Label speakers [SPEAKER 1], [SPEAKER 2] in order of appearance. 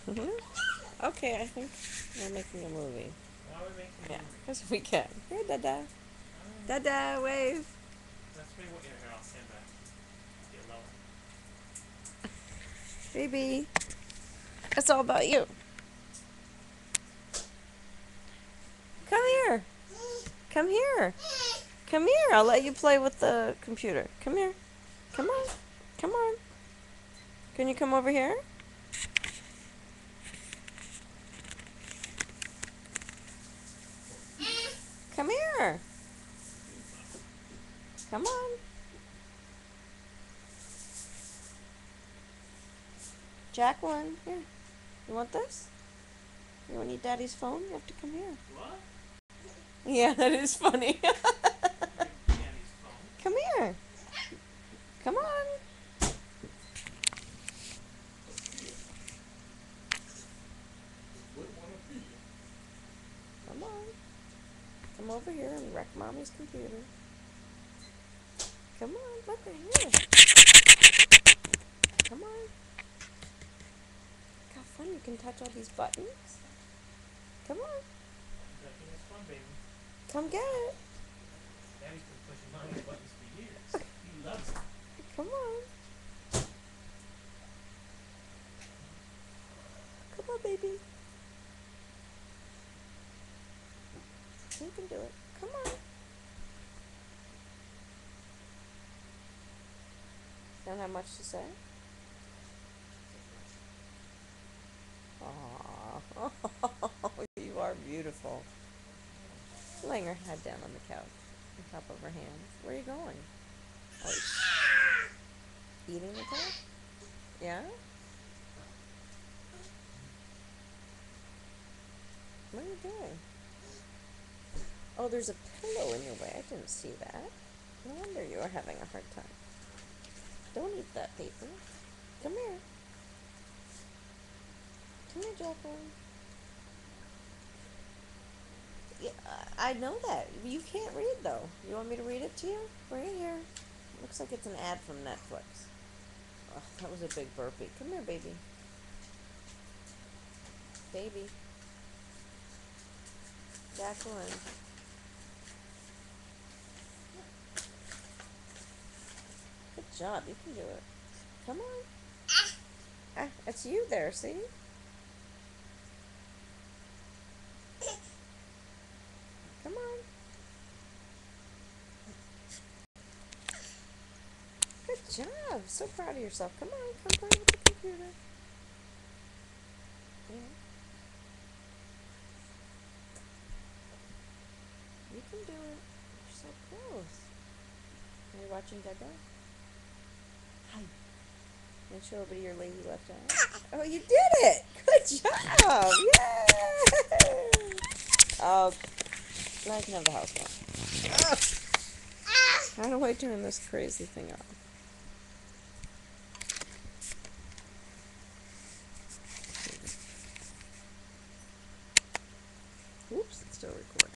[SPEAKER 1] Okay, I think we're making a movie.
[SPEAKER 2] Why are we making a
[SPEAKER 1] Yeah,
[SPEAKER 2] movie?
[SPEAKER 1] because we can. Here, Dada. Dada, wave.
[SPEAKER 2] That's me. Here, I'll stand back. Get lower.
[SPEAKER 1] Baby. It's all about you. Come here. Come here. Come here. I'll let you play with the computer. Come here. Come on. Come on. Can you come over here? Come here. Come on. Jacqueline, here. You want this? You want to eat Daddy's phone? You have to come here.
[SPEAKER 2] What?
[SPEAKER 1] Yeah, that is funny.
[SPEAKER 2] Daddy's phone.
[SPEAKER 1] Come here. Come on. Come on. Come over here and wreck Mommy's computer. Come on, look right here. Come on. Look how fun you can touch all these buttons. Come on.
[SPEAKER 2] Touching is fun, baby.
[SPEAKER 1] Come get it.
[SPEAKER 2] Daddy's been pushing mommy's buttons for years. He loves it.
[SPEAKER 1] Come on. Come on, baby. You can do it. Come on. Don't have much to say? Aww. You are beautiful. Laying her head down on the couch, on top of her hands. Where are you going? Oh, eating the couch? Yeah? What are you doing? Oh, there's a pillow in your way. I didn't see that. No wonder you are having a hard time. Don't eat that paper. Come here. Come here, Jacqueline. Yeah, I know that. You can't read, though. You want me to read it to you? Right here. Looks like it's an ad from Netflix. Oh, that was a big burpee. Come here, baby. Baby. Jacqueline. Good job. You can do it. Come on. Ah, it's you there, see? Come on. Good job. So proud of yourself. Come on. Come play with the computer. Yeah. You can do it. You're so close. Are you watching Dada? Hi. And show over to your lady left eye. Oh, you did it! Good job! Yay! Oh, now I can have the house one. How do I turn this crazy thing off? Oops, it's still recording.